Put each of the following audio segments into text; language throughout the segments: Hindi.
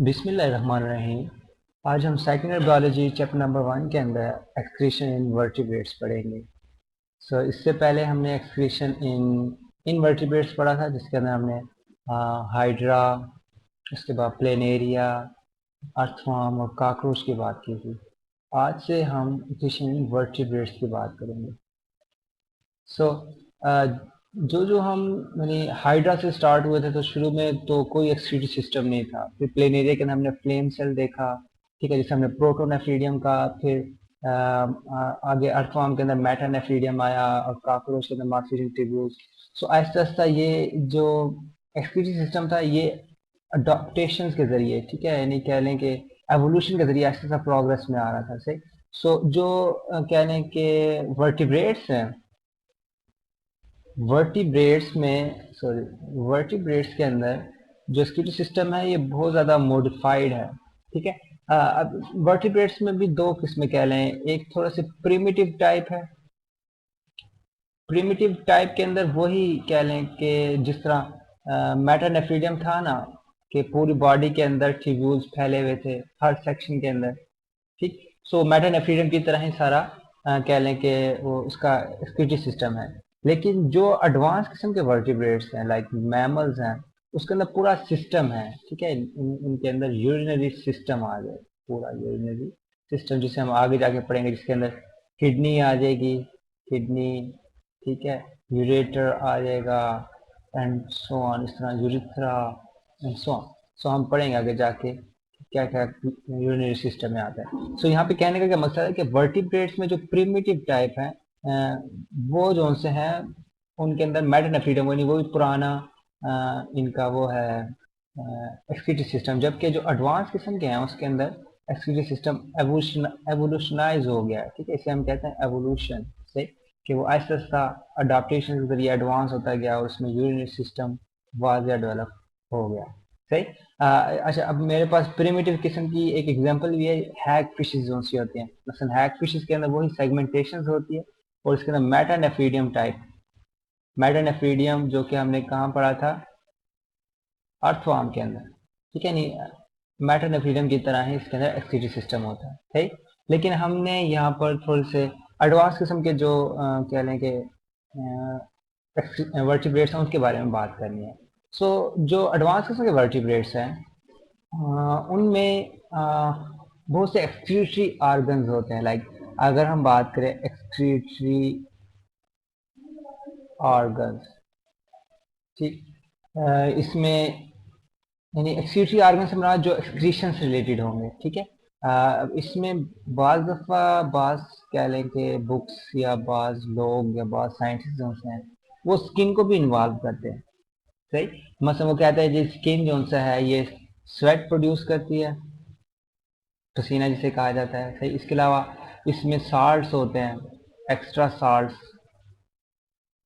बिस्मिल्लाहिर्रहमानिर्रहीम। आज हम सेकेंडरी बायोलॉजी चैप्टर नंबर 1 के अंदर एक्सक्रीशन इन वर्टिब्रेट्स पढ़ेंगे। इससे पहले हमने एक्सक्रीशन इन इनवर्टिब्रेट्स पढ़ा था, जिसके अंदर हमने हाइड्रा, उसके बाद प्लेनेरिया, अर्थवर्म और काकरोच की बात की थी। आज से हम एक्सक्रीशन इन वर्टिब्रेट्स की बात करेंगे। सो जो जो हम यानी हाइड्रा से स्टार्ट हुए थे, तो शुरू में तो कोई एक्सक्रीटरी सिस्टम नहीं था। फिर प्लेन एरिया के अंदर हमने फ्लेम सेल देखा, ठीक है, जिसे हमने प्रोटोनेफ्रीडियम का। फिर आगे अर्थवर्म के अंदर मेटानेफ्रीडियम आया और काकरोच के अंदर मार्फिडियम ट्यूब्यूल्स। सो आहिस्ता आहिस्ता ये जो एक्सक्रीटरी सिस्टम था, ये अडॉप्टेशन के जरिए, ठीक है, यानी कह लें कि एवोल्यूशन के जरिए आहिस्ता आहिस्ता प्रोग्रेस में आ रहा था। सही। जो कह लें कि वर्टिब्रेट्स हैं, वर्टिब्रेट्स के अंदर जो स्कीटो सिस्टम है, ये बहुत ज़्यादा मॉडिफाइड है। ठीक है। अब वर्टिब्रेट्स में भी दो किस्में कह लें। एक थोड़ा सा प्रिमिटिव टाइप है। प्रिमिटिव टाइप के अंदर वही कह लें कि जिस तरह मेटानेफ्रीडियम था ना, कि पूरी बॉडी के अंदर ट्यूब्यूल्स फैले हुए थे हर सेक्शन के अंदर। ठीक। मेटानेफ्रीडियम की तरह ही सारा कह लें कि वो उसका स्कीटो सिस्टम है। लेकिन जो एडवांस किस्म के वर्टिब्रेट्स हैं, लाइक मैमल्स हैं, उसके अंदर पूरा सिस्टम है। ठीक है। इनके अंदर यूरिनरी सिस्टम आ जाए, पूरा यूरिनरी सिस्टम, जिसे हम आगे जाके पढ़ेंगे, जिसके अंदर किडनी आ जाएगी, किडनी, ठीक है, यूरेटर आ जाएगा, एंड सो ऑन, इस तरह यूरिथ्रा एंड सो ऑन। हम पढ़ेंगे आगे जाके क्या क्या यूरिनरी सिस्टम में आता है। यहाँ पे कहने का क्या मकसद है कि वर्टिब्रेट्स में जो प्रिमिटिव टाइप है, वो जो उनसे हैं, उनके अंदर मेटानेफ्रीडियम, यानी वो भी पुराना इनका वो है एक्सक्रीटरी सिस्टम। जबकि जो एडवांस किस्म के हैं, उसके अंदर एक्सक्रीटरी सिस्टम एवोल्यूशनाइज हो गया है। ठीक है, इसे हम कहते हैं एवोल्यूशन से, कि वो आहिस्ता आहिस्ता अडाप्टेशन के जरिए एडवांस होता गया और उसमें यूरिनरी सिस्टम वाज़ डेवलप हो गया। सही। अच्छा, अब मेरे पास प्रिमिटिव किस्म की एक एग्जांपल भी है। हैग फिशेस जो सी होती हैं, मसलन हैग फिशेस के अंदर वही सेगमेंटेशन होती है, और इसके अंदर मेटानेफ्रीडियम टाइप, मेटानेफ्रीडियम जो कि हमने कहाँ पढ़ा था, अर्थवर्म के अंदर। ठीक है, नहीं, मेटानेफ्रीडियम की तरह ही इसके अंदर एक्सक्रीटरी सिस्टम होता है। ठीक। लेकिन हमने यहाँ पर थोड़े से एडवांस किस्म के जो कह लें कि वर्टिब्रेट्स हैं, उसके बारे में बात करनी है। जो एडवांस किस्म के वर्टिब्रेट्स हैं, उनमें बहुत से एक्सक्रीटरी ऑर्गन्स होते हैं। लाइक अगर हम बात करें एक्सक्रीटरी ऑर्गन्स, ठीक, इसमें यानी एक्सक्रीटरी ऑर्गन से मुराद जो एक्सक्रीशन से रिलेटेड होंगे। ठीक है। इसमें बाज दफ़ा बाज कह लें कि बुक्स या बाज लोग या बाज साइंटिस्ट जो हैं, वो स्किन को भी इन्वॉल्व करते हैं। सही। मतलब वो कहते हैं जी स्किन जो सा है, ये स्वेट प्रोड्यूस करती है, पसीना जिसे कहा जाता है। सही। इसके अलावा इसमें साल्ट्स होते हैं, एक्स्ट्रा साल्ट्स।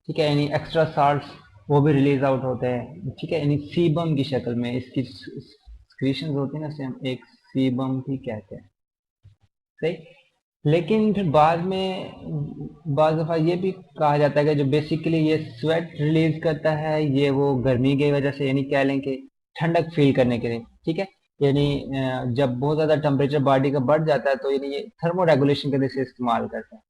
ठीक है, यानी एक्स्ट्रा साल्ट्स वो भी रिलीज आउट होते हैं। ठीक है, यानी सीबम की शक्ल में इसकी स्क्रीशंस होती है ना, से हम एक सीबम भी कहते हैं। सही। लेकिन फिर बाद में बाज़ दफ़ा ये भी कहा जाता है कि जो बेसिकली ये स्वेट रिलीज करता है, ये वो गर्मी की वजह से, यानी कह लें कि ठंडक फील करने के लिए। ठीक है, यानी जब बहुत ज़्यादा टेम्परेचर बॉडी का बढ़ जाता है, तो यानी ये थर्मो रेगुलेशन के लिए से इस्तेमाल करते हैं,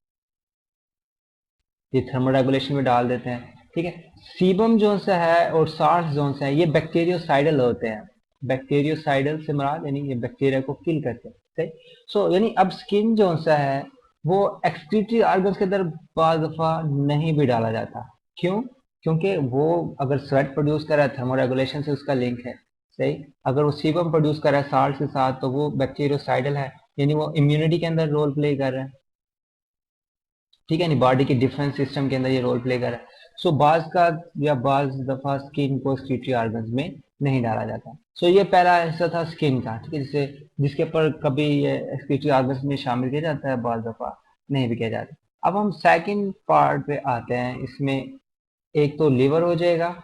ये थर्मो रेगुलेशन में डाल देते हैं। ठीक है। सीबम जो सा है और सार्स जो सा है, ये बैक्टीरियोसाइडल होते हैं। बैक्टीरियोसाइडल से मुराद यानी ये बैक्टीरिया को किल करते हैं। सही। यानी अब स्किन जो सा है, वो एक्सक्रीटरी ऑर्गन्स के अंदर बाज़ दफ़ा नहीं भी डाला जाता। क्यों? क्योंकि वो अगर स्वेट प्रोड्यूस कर रहा है, थर्मो रेगुलेशन से उसका लिंक है। सही। अगर वो सीबम प्रोड्यूस कर रहा है साल्ट के साथ, तो वो बैक्टीरियोसाइडल है, यानी वो इम्यूनिटी के अंदर रोल प्ले कर रहा है। ठीक है, नहीं, बॉडी के डिफेंस सिस्टम के अंदर ये रोल प्ले कर रहा है। बाज का या बाज दफा स्किन को एक्सक्रीटरी ऑर्गन्स में नहीं डाला जाता। ये पहला हिस्सा था स्किन का। ठीक है, जिसे जिसके ऊपर कभी ये एक्सक्रीटरी ऑर्गन्स में शामिल किया जाता है, बाज दफा नहीं भी किया जाता। अब हम सेकंड पार्ट पे आते हैं। इसमें एक तो लिवर हो जाएगा,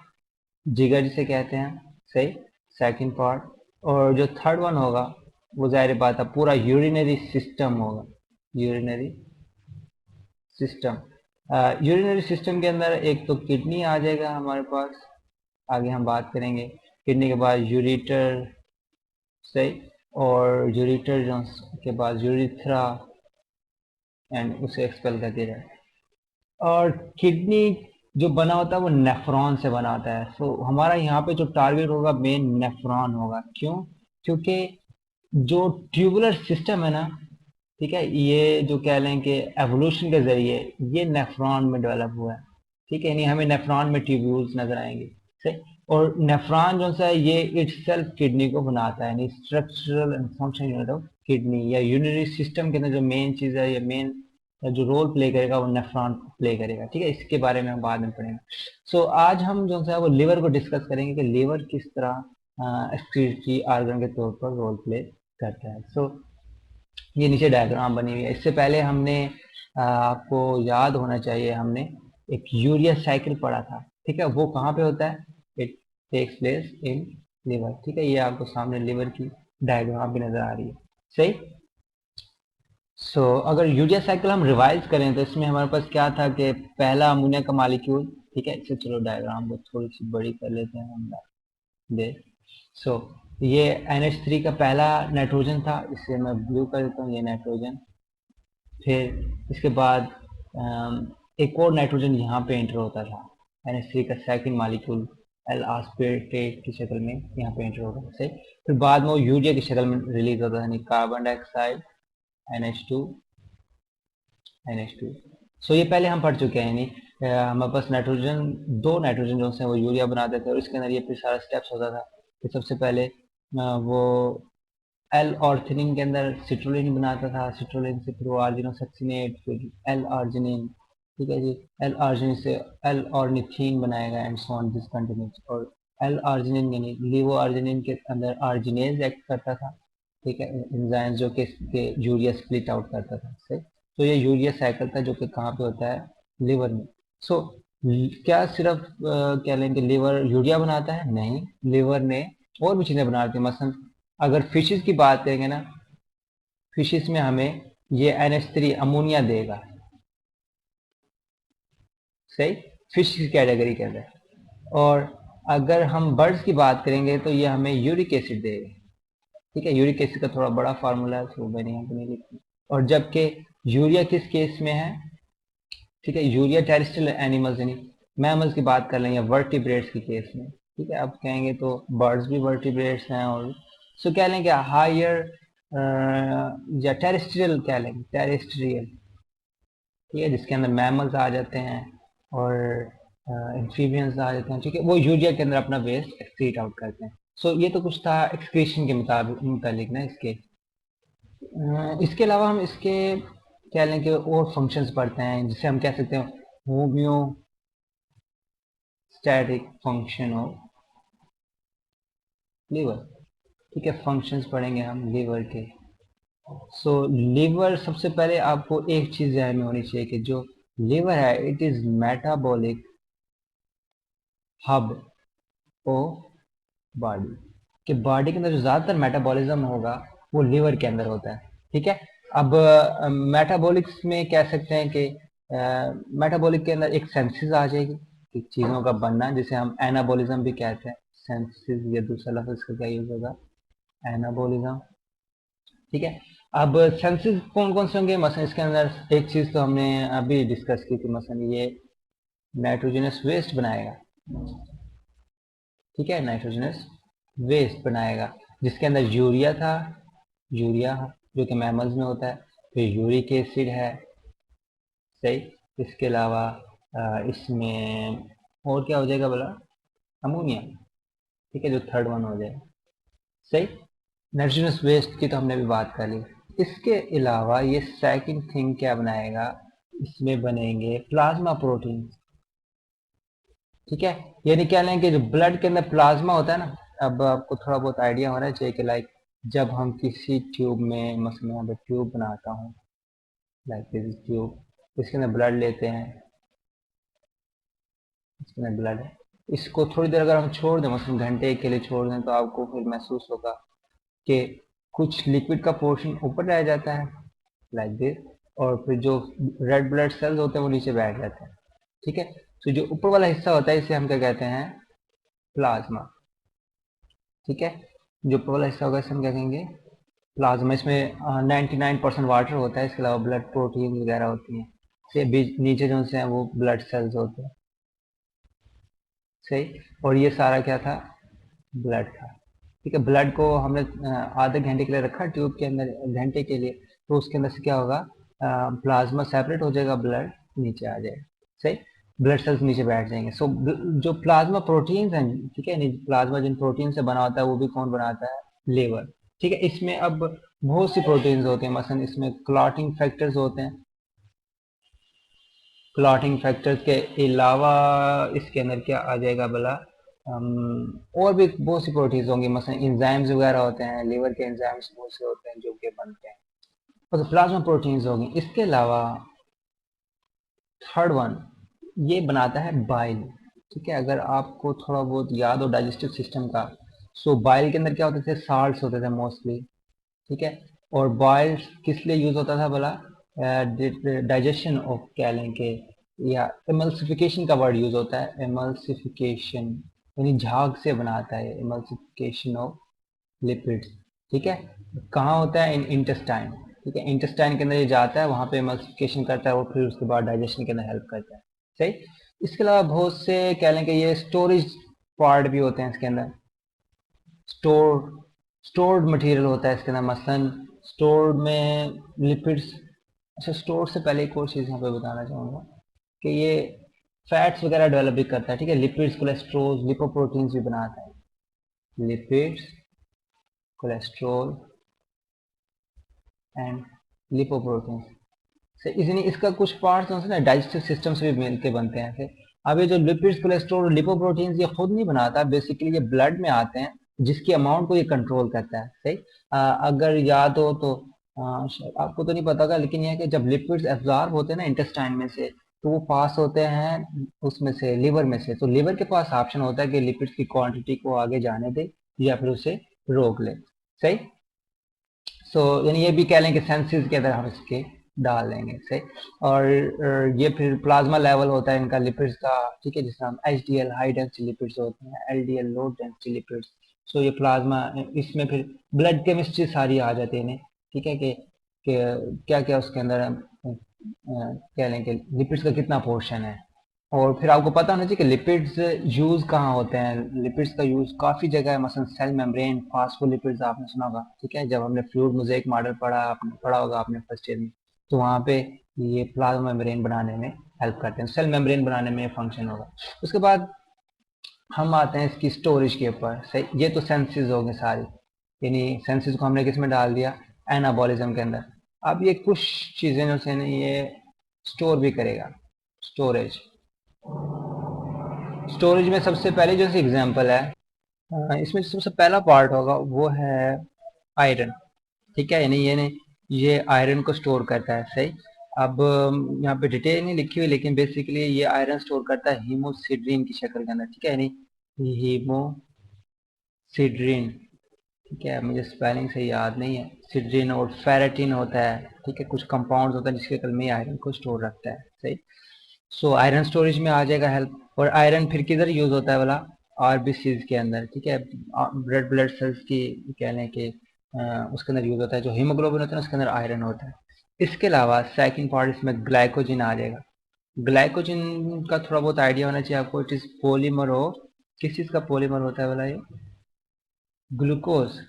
जिगर जिसे कहते हैं। सही। Second part. और जो थर्ड वन होगा, वो जाहिर बात है पूरा यूरिनरी सिस्टम होगा। यूरिनरी सिस्टम, यूरिनरी सिस्टम के अंदर एक तो किडनी आ जाएगा हमारे पास, आगे हम बात करेंगे। किडनी के बाद यूरेटर, सही। और यूरिटर के बाद यूरिथ्रा एंड उसे एक्सपेल कर दिया जाए। और किडनी जो बना होता है वो नेफ्रॉन से बना होता है। सो हमारा यहाँ पे जो टारगेट होगा मेन नेफ्रॉन होगा। क्यों? क्योंकि जो ट्यूबुलर सिस्टम है ना, ठीक है, ये जो कह लें कि एवोल्यूशन के जरिए ये नेफ्रॉन में डेवलप हुआ है। ठीक है, यानी हमें नेफ्रॉन में ट्यूब्यूल्स नजर आएंगे। सही। और नेफ्रॉन जो सा है ये इटसेल्फ किडनी को बनाता है, यानी structural and functional unit of kidney या यूरिनरी सिस्टम के अंदर जो मेन चीज है या मेन जो रोल प्ले करेगा वो नेफ्रॉन प्ले करेगा। ठीक है, इसके बारे में हम बाद में पढ़ेंगे। सो आज हम जो है वो लिवर को डिस्कस करेंगे कि लिवर किस तरह एक्सक्रीटरी ऑर्गन के तौर पर रोल प्ले करता है। सो ये नीचे डायग्राम बनी हुई है। इससे पहले हमने आपको याद होना चाहिए हमने एक यूरिया साइकिल पढ़ा था। ठीक है, वो कहाँ पे होता है? It takes place in liver. ठीक है, ये आपको सामने लिवर की डायग्राम भी नजर आ रही है। सही। अगर यूरिया साइकिल हम रिवाइज करें तो इसमें हमारे पास क्या था कि पहला अमोनिया का मॉलिक्यूल। ठीक है, इसे चलो डायग्राम को थोड़ी सी बड़ी कर लेते हैं हम दे। सो ये NH3 का पहला नाइट्रोजन था, इसे मैं ब्लू कर देता हूँ, ये नाइट्रोजन। फिर इसके बाद एक और नाइट्रोजन यहाँ पे एंटर होता था, NH3 का सेकंड मॉलिक्यूल एल आस्पेटेट की शक्ल में यहाँ पे एंटर होता था। फिर बाद में वो यूरिया की शक्ल में रिलीज होता था, यानी कार्बन डाइऑक्साइड NH2 NH2। ये पहले हम पढ़ चुके हैं, यानी हमारे पास नाइट्रोजन, दो नाइट्रोजन जो है वो यूरिया बनाते थे और इसके अंदर ये फिर सारा स्टेप्स होता था कि सबसे पहले वो एल ऑर्थिनिन के अंदर सिट्रोलिन बनाता था, सिट्रोलिन से फिर वो आर्जिनो सक्सिनेट, फिर एल आर्जिनिन। ठीक है जी, एल आर्जिनिन से एल ऑर्निथीन बनाएगा and so on this continuous. और एल आर्जिनिन यानी लीवो आर्जिनिन के अंदर आर्जिनेज एक्ट करता था। ठीक है, एंजाइम जो कि यूरिया स्प्लिट आउट करता था। सही। ये यूरिया साइकिल था जो कि कहाँ पे होता है? लिवर में। सो क्या सिर्फ क्या लेंगे लिवर यूरिया बनाता है? नहीं, लिवर ने और भी चीजें बनाती है। मसलन अगर फिशेस की बात करेंगे ना, फिशेस में हमें ये NH3 अमोनिया देगा। सही, फिश की कैटेगरी के अंदर। और अगर हम बर्ड्स की बात करेंगे तो ये हमें यूरिक एसिड देगा। ठीक है, यूरिक एसिड का थोड़ा बड़ा फार्मूला है, तो मैंने यहाँ पे नहीं लिखा। और जबकि यूरिया किस केस में है? ठीक है, यूरिया टेरेस्ट्रियल एनिमल्स यानी मैमल्स की बात कर लें या वर्टिब्रेट्स की केस में। ठीक है, आप कहेंगे तो बर्ड्स भी वर्टिब्रेट्स हैं। और कह लें कि हायर या टेरेस्ट्रियल कह लेंगे, टेरेस्ट्रियल। ठीक है, जिसके अंदर मैमल्स आ जाते हैं और एम्फीबियंस आ जाते हैं। ठीक है, वो यूरिया के अंदर अपना वेस्ट एक्सक्रीट आउट करते हैं। ये तो कुछ था एक्सक्रीशन के मुताबिक ना इसके। इसके अलावा हम इसके कह लें कि और फंक्शंस पढ़ते हैं जिसे हम कह सकते हैं होम्योस्टैटिक फंक्शन ऑफ लिवर। ठीक है, फंक्शंस पढ़ेंगे हम लिवर के। लिवर सबसे पहले आपको एक चीज ध्यान में होनी चाहिए कि जो लिवर है it is metabolic hub of body. कि बॉडी के अंदर जो ज्यादातर मेटाबॉलिज्म होगा वो लिवर के अंदर होता है। ठीक है, अब मेटाबॉलिक्स में कह सकते हैं कि मेटाबॉलिक के अंदर एक सेंसिस आ जाएगी कि चीजों का बनना, जिसे हम एनाबॉलिज्म भी कहते हैं। सेंसिस या दूसरा लफ्ज इसका क्या यूज होगा? एनाबॉलिज्म। ठीक है, अब सेंसिस कौन कौन से होंगे? मसलन इसके अंदर एक चीज तो हमने अभी डिस्कस की थी, मसलन ये नाइट्रोजनस वेस्ट बनाएगा। ठीक है, नाइट्रोजनस वेस्ट बनाएगा जिसके अंदर यूरिया था, यूरिया जो कि मैमल्स में होता है। फिर यूरिक एसिड है। सही। इसके अलावा इसमें और क्या हो जाएगा बोला? अमोनिया। ठीक है, जो थर्ड वन हो जाएगा। सही। नाइट्रोजनस वेस्ट की तो हमने भी बात कर ली। इसके अलावा ये सेकंड थिंग क्या बनाएगा? इसमें बनेंगे प्लाज्मा प्रोटीन। ठीक है, यानी क्या लें कि जो ब्लड के अंदर प्लाज्मा होता है ना, अब आपको थोड़ा बहुत आइडिया होना चाहिए कि लाइक जब हम किसी ट्यूब में, मसलन यहाँ पे ट्यूब बनाता हूँ, लाइक दिस ट्यूब, इसके अंदर ब्लड लेते हैं, इसके अंदर ब्लड है। इसको थोड़ी देर अगर हम छोड़ दें, मसलन घंटे के लिए छोड़ दें, तो आपको फिर महसूस होगा कि कुछ लिक्विड का पोर्शन ऊपर रह जाता है लाइक दिस, और फिर जो रेड ब्लड सेल्स होते हैं वो नीचे बैठ जाते हैं। ठीक है, तो जो ऊपर वाला हिस्सा होता है इसे हम क्या कहते हैं? प्लाज्मा। ठीक है, जो पहला हिस्सा होगा इसे हम क्या कहेंगे, प्लाज्मा। इसमें 99% वाटर होता है, इसके अलावा ब्लड प्रोटीन वगैरह होती हैं। से बीच नीचे जो से हैं वो ब्लड सेल्स होते हैं, सही। और ये सारा क्या था, ब्लड था। ठीक है, ब्लड को हमने आधे घंटे के लिए रखा ट्यूब के अंदर, घंटे के लिए, तो उसके अंदर से क्या होगा, प्लाज्मा सेपरेट हो जाएगा, ब्लड नीचे आ जाएगा, सही। ब्लड सेल्स नीचे बैठ जाएंगे। सो जो प्लाज्मा प्रोटीन्स हैं, ठीक है, प्लाज्मा जिन प्रोटीन से बना होता है वो भी कौन बनाता है, लेवर। ठीक है, इसमें अब बहुत सी प्रोटीन्स होते हैं, मसलन इसमें क्लॉटिंग फैक्टर्स होते हैं। क्लॉटिंग फैक्टर्स के अलावा इसके अंदर क्या आ जाएगा भला, और भी बहुत सी प्रोटीन्स होंगी, मसलन इंजाइम्स वगैरह होते हैं, लीवर के इंजाइम्स बहुत से होते हैं जो कि बनते हैं, तो प्लाज्मा प्रोटीन्स होगी। इसके अलावा थर्ड वन ये बनाता है बाइल। ठीक है, अगर आपको थोड़ा बहुत याद हो डाइजेस्टिव सिस्टम का, सो बाइल के अंदर क्या होते थे, साल्ट्स होते थे मोस्टली। ठीक है, और बॉयल किस लिए यूज होता था भला, डाइजेशन ऑफ कह लें कि, या एमल्सिफिकेशन का वर्ड यूज होता है, एमल्सिफिकेशन यानी झाग से बनाता है, एमल्सिफिकेशन ऑफ लिपिड्स। ठीक है, कहाँ होता है, इन इंटेस्टाइन। ठीक है, इंटेस्टाइन के अंदर ये जाता है, वहां पे एमल्सिफिकेशन करता है, और फिर उसके बाद डाइजेशन के अंदर हेल्प करता है, सही। इसके अलावा बहुत से कह लें कि ये स्टोरेज पार्ट भी होते हैं इसके अंदर, स्टोर स्टोर्ड मटेरियल होता है इसके अंदर, मसलन स्टोर्ड में लिपिड्स। अच्छा, स्टोर से पहले एक और चीज़ यहाँ पे बताना चाहूँगा कि ये फैट्स वगैरह डेवलप भी करता है। ठीक है, लिपिड्स, कोलेस्ट्रोल, लिपोप्रोटीन्स भी बनाता है, लिपिड्स, कोलेस्ट्रोल एंड लिपोप्रोटीन्स से, इसलिए इसका कुछ पार्ट्स जो है ना डाइजेस्टिव सिस्टम से भी मिलके बनते हैं ऐसे। अब ये जो लिपिड्स, कोलेस्ट्रॉल, लिपोप्रोटीन्स ये खुद नहीं बनाता, बेसिकली ये ब्लड में आते हैं, जिसकी अमाउंट को ये कंट्रोल करता है, सही। अगर याद हो तो, शायद आपको तो नहीं पता होगा, लेकिन ये है कि जब लिपिड्स एब्जॉर्ब होते हैं ना इंटेस्टाइन में से, तो वो पास होते हैं उसमें से, लिवर में से, तो लिवर के पास ऑप्शन होता है कि लिपिड्स की क्वांटिटी को आगे जाने दे या फिर उसे रोक ले, सही। सो यानी ये भी कह लें कि सेंसिस के अंदर हम इसके डाल देंगे, सही। और ये फिर प्लाज्मा लेवल होता है इनका लिपिड्स का। ठीक है, जिस तरह हम एचडीएल हाई डेंसिटी लिपिड्स होते हैं, एलडीएल लो डेंसिटी लिपिड्स। सो ये प्लाज्मा, इसमें फिर ब्लड केमिस्ट्री सारी आ जाती है इन्हें। ठीक है, कि क्या क्या उसके अंदर कह लें कि लिपिड्स का कितना पोर्शन है। और फिर आपको पता होना चाहिए कि लिपिड्स यूज कहाँ होते हैं। लिपिड्स का यूज काफी जगह है, मसलन सेल मेम्ब्रेन, फास्फोलिपिड्स आपने सुना होगा। ठीक है, जब हमने फ्लूइड मोज़ेक मॉडल पढ़ा, आपने पढ़ा होगा आपने फर्स्ट ईयर में, तो वहाँ पे ये प्लाज्मा मेम्ब्रेन बनाने में हेल्प करते हैं, सेल मेम्ब्रेन बनाने में फंक्शन होगा। उसके बाद हम आते हैं इसकी स्टोरेज के ऊपर, सही। ये तो सेंसेस हो गए सारी, यानी सेंसेस को हमने किस में डाल दिया, एनाबॉलिज्म के अंदर। अब ये कुछ चीजें जो से ये स्टोर भी करेगा, स्टोरेज। स्टोरेज में सबसे पहले जो एग्जांपल है, इसमें सबसे पहला पार्ट होगा वो है आयरन। ठीक है, यानी ये नहीं, ये आयरन को स्टोर करता है, सही। अब यहाँ पे डिटेल नहीं लिखी हुई, लेकिन बेसिकली ये आयरन स्टोर करता है हीमोसिड्रीन की शक्ल के अंदर। ठीक है, यानी हीमोसिड्रीन। ठीक है, मुझे स्पेलिंग से याद नहीं है, सिड्रीन और फेरेटिन होता है। ठीक है, कुछ कंपाउंड्स होता है जिसके कल में आयरन को स्टोर रखता है, सही। सो आयरन स्टोरेज में आ जाएगा हेल्प। और आयरन फिर किधर यूज होता है वाला, आरबीसीज के अंदर। ठीक है, रेड ब्लड सेल्स की कह लें कि उसके अंदर यूज होता है, जो हीमोग्लोबिन होता है ना उसके अंदर आयरन होता है। इसके अलावा सेकंड पार्ट इसमें ग्लाइकोजिन आ जाएगा। ग्लाइकोजिन का थोड़ा बहुत आइडिया होना चाहिए आपको, इट इज पॉलीमर हो, किस चीज का पॉलीमर होता है वाला, ये ग्लूकोज।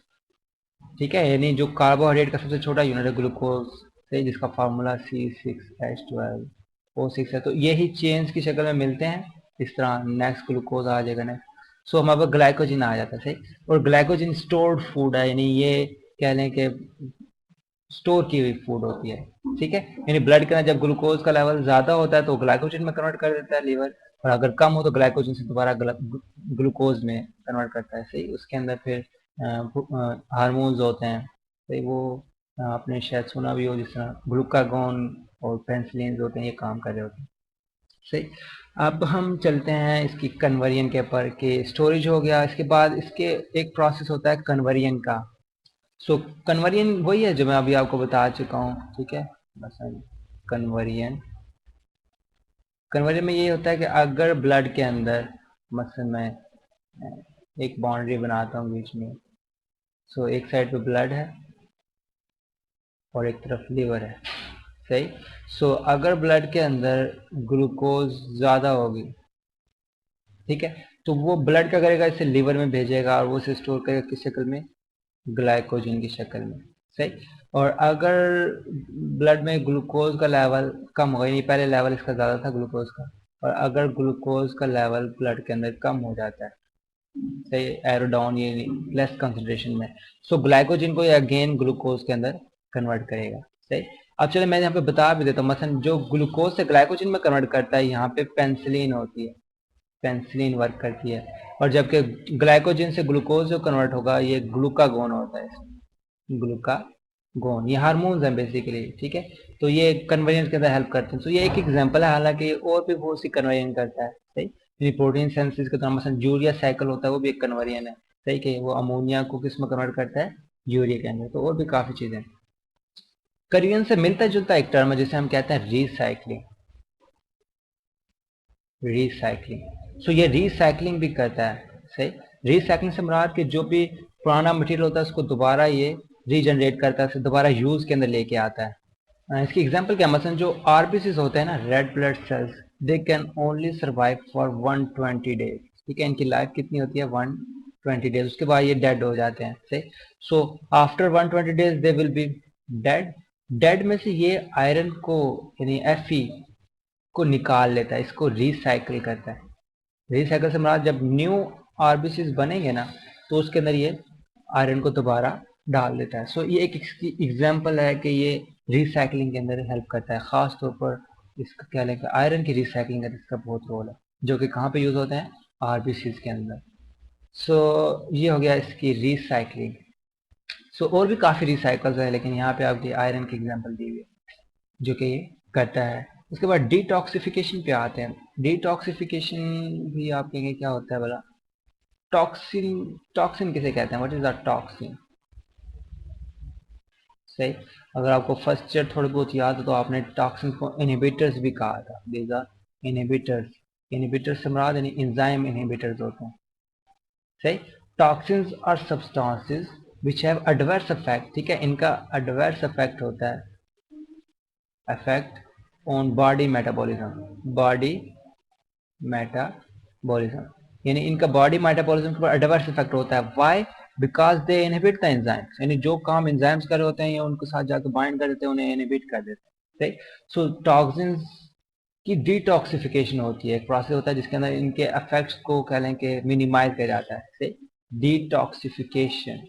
ठीक है, यानी जो कार्बोहाइड्रेट का सबसे छोटा यूनिट है ग्लूकोज, सही, जिसका फार्मूला C6H12O6 है। तो यही चेन्स की शक्ल में मिलते हैं इस तरह, नेक्स्ट ग्लूकोज आ जाएगा नेक्स्ट। सो हमारे पास ग्लाइकोजिन आ जाता है, सही। और ग्लाइकोजिन स्टोर्ड फूड है, यानी ये कह लें कि स्टोर की हुई फूड होती है। ठीक है, यानी ब्लड के अंदर जब ग्लूकोज का लेवल ज्यादा होता है तो ग्लाइकोजिन में कन्वर्ट कर देता है लीवर, और अगर कम हो तो ग्लाइकोजिन से दोबारा ग्लूकोज में कन्वर्ट करता है, सही। उसके अंदर फिर हार्मोन्स होते हैं, सही। वो आपने शायद सुना भी हो, जिस तरह ग्लूकागोन और पेनिसिलिन होते हैं, ये काम कर रहे होते हैं, सही। अब हम चलते हैं इसकी कन्वर्जन के ऊपर, कि स्टोरेज हो गया, इसके बाद इसके एक प्रोसेस होता है कन्वर्जन का। सो कन्वर्जन वही है जो मैं अभी आपको बता चुका हूँ। ठीक है, बस कन्वर्जन, कन्वर्जन में ये होता है कि अगर ब्लड के अंदर, मसलन मैं एक बाउंड्री बनाता हूँ बीच में, सो एक साइड पे ब्लड है और एक तरफ लीवर है, सही। सो अगर ब्लड के अंदर ग्लूकोज ज़्यादा होगी, ठीक है, तो वो ब्लड क्या करेगा, इसे लीवर में भेजेगा और वो इसे स्टोर करेगा किस शक्ल में, ग्लाइकोजन की शक्ल में, सही। और अगर ब्लड में ग्लूकोज का लेवल कम होगा, यानी पहले लेवल इसका ज़्यादा था ग्लूकोज का, और अगर ग्लूकोज का लेवल ब्लड के अंदर कम हो जाता है, सही, एरो डाउन ये लेस कंसंट्रेशन में, सो ग्लाइकोजन को ये अगेन ग्लूकोज के अंदर कन्वर्ट करेगा, सही। अब चलो मैं यहाँ पे बता भी देता हूँ, मसलन जो ग्लूकोज से ग्लाइकोजन में कन्वर्ट करता है यहाँ पे पेंसिलिन होती है, पेंसिलिन वर्क करती है, और जबकि ग्लाइकोजन से ग्लूकोज जो कन्वर्ट होगा ये ग्लूकागोन होता है, ग्लूकागोन, ये हार्मोन्स हैं बेसिकली, ठीक है। तो ये कन्वर्जन के अंदर हेल्प करते हैं। तो ये एक एग्जांपल है, हालांकि और भी बहुत सी कन्वर्जन करता है, सही। प्रोटीन सिंथेसिस के दौरान मसलन यूरिया साइकिल होता है, वो भी एक कन्वर्जन है, सही, कि वो अमोनिया को किस में कन्वर्ट करता है, यूरिया के अंदर। तो और भी काफी चीजें, कन्वर्जन से मिलता जुलता एक टर्म है जिसे हम कहते हैं रीसाइक्लिंग, रिसाइकलिंग। सो ये रिसाइकलिंग भी करता है, सही। रिसाइकलिंग से मुराद कि जो भी पुराना मटेरियल होता है उसको दोबारा ये रीजनरेट करता है, दोबारा यूज के अंदर लेके आता है। इसकी एग्जांपल क्या, मसलन जो आरबीसीज होते हैं ना, red blood cells, they can only survive for 120 days, ठीक है, इनकी लाइफ कितनी होती है, 120 डेज, उसके बाद ये डेड हो जाते हैं, सही। So after 120 days they will be dead. Dead में से ये आयरन को यानी Fe को निकाल लेता है, इसको रिसाइकिल करता है। रिसाइकिल से मुराद जब न्यू आरबीसीज बनेंगे ना, तो उसके अंदर ये आयरन को दोबारा डाल देता है। सो ये एक इसकी एग्जांपल है कि ये रिसाइकलिंग के अंदर हेल्प करता है, खास तौर पर इसका क्या लेकर आयरन की रिसाइकलिंग का इसका बहुत रोल है, जो कि कहाँ पे यूज होते हैं, आरबीसीज के अंदर। सो ये हो गया इसकी रिसाइकलिंग। सो और भी काफी रिसाइकल्स है, लेकिन यहाँ पे आपकी आयरन की एग्जांपल दी हुई है जो कि ये करता है। उसके बाद डिटॉक्सिफिकेशन पे आते हैं। डिटॉक्सिफिकेशन भी आप कहेंगे क्या होता है भला, टॉक्सिन, टॉक्सिन किसे कहते हैं, व्हाट इज द टॉक्सिन, सही। अगर आपको फर्स्ट ईयर थोड़ी बहुत याद हो तो आपने टॉक्सिन को इनहिबिटर्स भी कहा था, दीज आर इनहिबिटर्स। इनहिबिटर्स से मुराद यानी एंजाइम इनहिबिटर्स होते हैं, सही। Toxins are substances which have adverse effect, ठीक है, इनका एडवर्स इफेक्ट होता है, effect on body metabolism, body metabolism, यानी इनका बॉडी मेटाबॉलिज्म के ऊपर एडवर्स इफेक्ट होता है। Why, because they inhibit the enzymes, यानी जो काम एंजाइम्स कर रहे होते हैं ये उनके साथ जाकर बाइंड कर देते हैं, उन्हें इनहिबिट कर देते हैं, सो टॉक्सिन्स की डिटॉक्सिफिकेशन होती है, एक प्रोसेस होता है जिसके अंदर इनके इफेक्ट्स को कह लें कि मिनिमाइज किया जाता है, सही, डिटॉक्सिफिकेशन,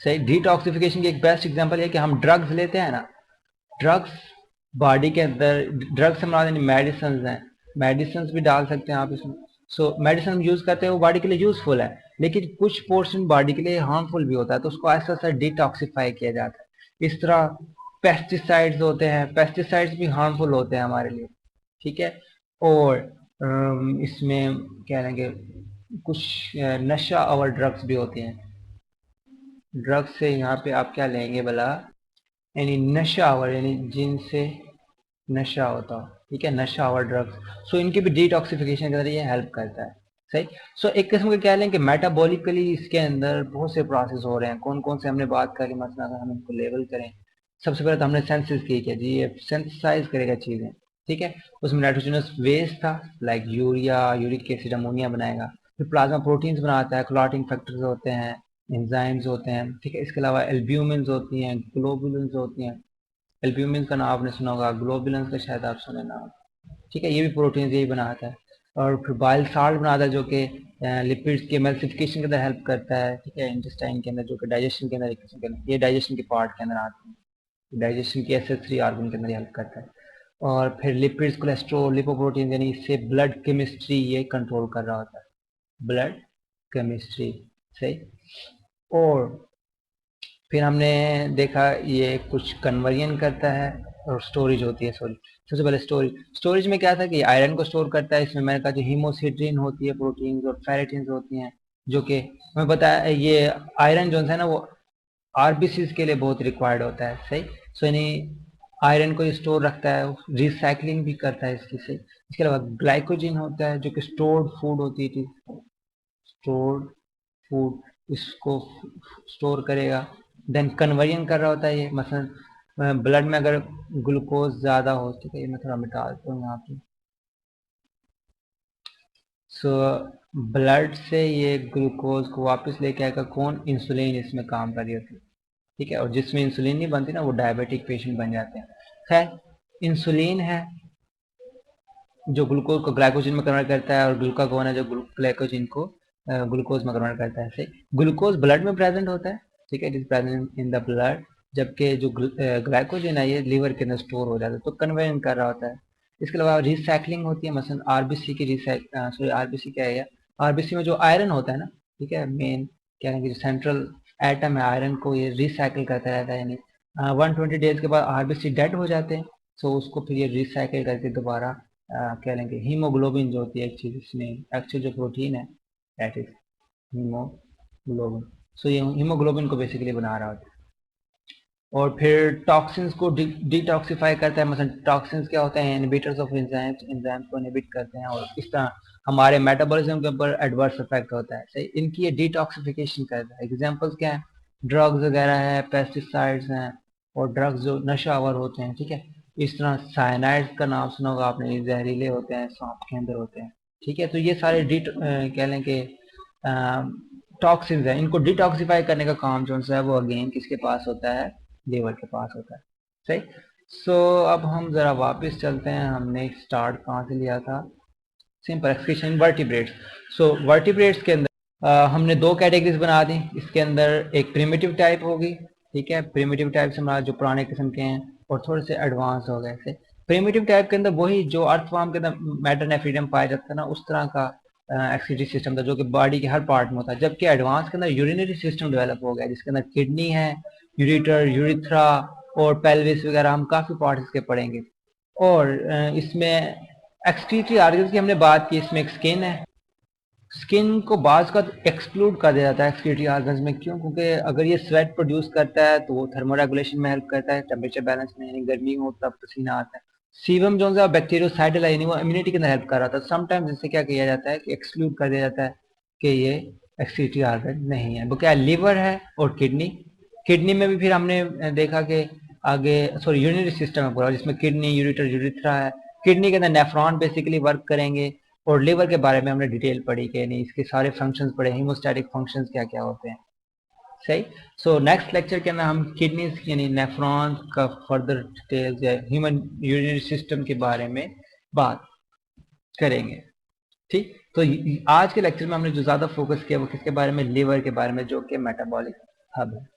सही। डिटॉक्सिफिकेशन की एक बेस्ट एग्जांपल है कि हम ड्रग्स लेते हैं ना, ड्रग्स बॉडी के अंदर, ड्रग्स से हमारे मेडिसिन हैं, मेडिसिन भी डाल सकते हैं आप इसमें। सो मेडिसिन यूज करते हैं वो बॉडी के लिए यूजफुल है, लेकिन कुछ पोर्शन बॉडी के लिए हार्मफुल भी होता है, तो उसको ऐसा ऐसा डिटॉक्सिफाई किया जाता है। इस तरह पेस्टिसाइड्स होते हैं, पेस्टिसाइड्स भी हार्मफुल होते हैं हमारे लिए, ठीक है। और इसमें क्या लेंगे, कुछ नशा और ड्रग्स भी होते हैं। ड्रग्स से यहाँ पे आप क्या लेंगे भला, यानी नशा और यानी जिनसे नशा होता हो, ठीक है, नशा और ड्रग्स, सो इनकी भी डिटॉक्सिफिकेशन के अंदर ये हेल्प करता है, सही। सो एक किस्म के कह लें कि मेटाबॉलिकली इसके अंदर बहुत से प्रोसेस हो रहे हैं। कौन कौन से हमने बात करी, मतलब अगर हम इनको लेवल करें, सबसे पहले तो हमने सेंसिस की क्या जी, ये सिंथेसाइज करेगा चीजें, ठीक है। उसमें नाइट्रोजनस वेस्ट था, like urea, uric acid, ammonia बनाएगा। फिर प्लाज्मा प्रोटीन्स बनाता है, क्लॉटिंग फैक्टर्स होते हैं, एंजाइम्स होते हैं, ठीक है। इसके अलावा एल्ब्यूमिन्स होती हैं, ग्लोबुलिन्स होती हैं। एल्ब्यूमिन का नाम आपने सुना होगा, ग्लोबुलिन्स का शायद आप सुने ना, ठीक है, ये भी प्रोटीन यही बनाता है। और फिर बाइल साल्ट बनाता है जो कि लिपिड्स के एमल्सिफिकेशन के अंदर हेल्प करता है, ठीक है, इंटेस्टाइन के अंदर, जो कि डाइजेशन के अंदर एक किस्म के, ये डाइजेशन के पार्ट के अंदर आते हैं, डाइजेशन की SS3 ऑर्गन के अंदर हेल्प करता है। और फिर लिपिड्स, कोलेस्ट्रॉल, लिपोप्रोटीन, यानी इससे ब्लड केमिस्ट्री ये कंट्रोल कर रहा होता है, ब्लड केमिस्ट्री, सही। और फिर हमने देखा ये कुछ कन्वर्जन करता है और स्टोरेज होती है, सॉरी, सबसे पहले स्टोरेज। स्टोरेज में क्या था कि आयरन को स्टोर करता है, इसमें मैंने कहा जो हीमोसिट्रीन होती है, प्रोटीन्स और फेरेटिन्स होती हैं, जो कि हमें बताया ये आयरन जो है ना वो आरबीसीज के लिए बहुत रिक्वायर्ड होता है, सही। सो यानी आयरन को स्टोर रखता है, रिसाइकलिंग भी करता है इसकी, सही। इसके अलावा ग्लाइकोजन होता है जो कि स्टोर्ड फूड होती है, स्टोर्ड फूड, इसको स्टोर करेगा। देन कन्वर्जन कर रहा होता है ये, मसलन ब्लड में अगर ग्लूकोज ज़्यादा हो, ठीक है, ये मैं थोड़ा मिटा देता हूँ यहाँ पे। सो ब्लड से ये ग्लूकोज को वापस लेके आएगा कौन? इंसुलिन इसमें काम कर रही होती है, ठीक है। और जिसमें इंसुलिन नहीं बनती ना, वो डायबिटिक पेशेंट बन जाते हैं। खैर, इंसुलिन है जो ग्लूकोज को ग्लाइकोजन में कन्वर्ट करता है, और ग्लूकागोन है जो ग्लाइकोजन को ग्लूकोज में कन्वर्ट करता है। सही, ग्लूकोज ब्लड में प्रेजेंट होता है, ठीक है, it is present in the blood, जबकि जो ग्लाइकोजन है ये लीवर के अंदर स्टोर हो जाता है, तो कन्वर्जन कर रहा होता है। इसके अलावा रिसाइकलिंग होती है, मसलन आरबीसी की सॉरी आरबीसी क्या है, आरबीसी में जो आयरन होता है ना, ठीक है, मेन क्या है कि जो सेंट्रल एटम है आयरन को ये रिसाइकिल करता रहता है, यानी 120 डेज के बाद आरबीसी डेड हो जाते हैं, सो उसको फिर ये रिसाइकिल करके दोबारा कह लेंगे हीमोग्लोबिन जो होती है एक चीज, इसमें एक्चुअल जो प्रोटीन है दैट इज हीमोग्लोबिन। सो ये हीमोग्लोबिन को बेसिकली बना रहा होता है। और फिर टॉक्सिन्स को डिटॉक्सिफाई करता है, मतलब टॉक्सिन्स क्या होते हैं? इनहिबिटर्स ऑफ एंजाइम्स, एंजाइम्स को इनहिबिट करते हैं, और इस तरह हमारे मेटाबॉलिज्म के ऊपर एडवर्स इफेक्ट होता है। सही, इनकी ये डिटॉक्सिफिकेशन करता है। एग्जांपल्स क्या है? ड्रग्स वगैरह है, पेस्टिसाइड्स हैं, और ड्रग्स जो नशावर होते हैं, ठीक है। इस तरह साइनाइड का नाम सुना होगा आपने, जहरीले होते हैं, सांप के अंदर होते हैं, ठीक है। तो ये सारे कह लें कि टॉक्सिन्स हैं, इनको डिटॉक्सिफाई करने का काम जो है वो अगेन किसके पास होता है? लीवर के पास होता है। सही। सो अब हम जरा वापस चलते हैं, हमने स्टार्ट कहाँ से लिया था? Simple excretion vertebrates. So vertebrates के अंदर हमने दो कैटेगरीज बना दी। इसके अंदर एक प्रिमिटिव टाइप होगी, ठीक है, प्रिमिटिव टाइप से हमारा जो पुराने किस्म के हैं, और थोड़े से एडवांस हो गए। प्रिमिटिव टाइप के अंदर वही जो अर्थवॉर्म के अंदर मैटर नेफ्रीडियम पाया जाता है ना, उस तरह का एक्सक्रीटरी सिस्टम था जो कि बॉडी के हर पार्ट में होता है। जबकि एडवांस के अंदर यूरिनरी सिस्टम डेवलप हो गया, जिसके अंदर किडनी है, यूरिटर, यूरिथ्रा और पेल्विस वगैरह, हम काफी पार्ट्स इसके पढ़ेंगे। और इसमें एक्सक्रीटरी आर्गन्स की हमने बात की, इसमें एक स्किन है। स्किन को बाज का एक्सक्लूड कर दिया जाता है एक्सक्रीटरी ऑर्गन्स में, क्यों? क्योंकि अगर ये स्वेट प्रोड्यूस करता है तो वो थर्मोरेगुलेशन में हेल्प करता है, टेम्परेचर बैलेंस में, यानी गर्मी हो तब पसीना आता है। सीबम जो है बैक्टीरियोसाइडल है, यानी वो इम्यूनिटी के अंदर हेल्प कर रहा था। समटाइम्स इससे क्या किया जाता है कि एक्सक्लूड कर दिया जाता है कि ये एक्सक्रीटरी ऑर्गन नहीं है। वो क्या? लिवर है और किडनी। किडनी में भी फिर हमने देखा कि आगे सॉरी यूरिनरी सिस्टम है पूरा, जिसमें किडनी, यूरिटर, यूरिथ्रा है। किडनी के अंदर नेफ्रॉन बेसिकली वर्क करेंगे, और लिवर के बारे में हमने डिटेल पढ़ी कि नहीं इसके सारे फंक्शंस पढ़े, हीमोस्टैटिक फंक्शंस क्या क्या होते हैं। सही। सो नेक्स्ट लेक्चर के अंदर हम किडनीज यानी नेफ्रॉन का फर्दर डिटेल्स या ह्यूमन यूरिनरी सिस्टम के बारे में बात करेंगे। ठीक, तो आज के लेक्चर में हमने जो ज्यादा फोकस किया वो किसके बारे में? लिवर के बारे में, जो कि मेटाबॉलिक हब है।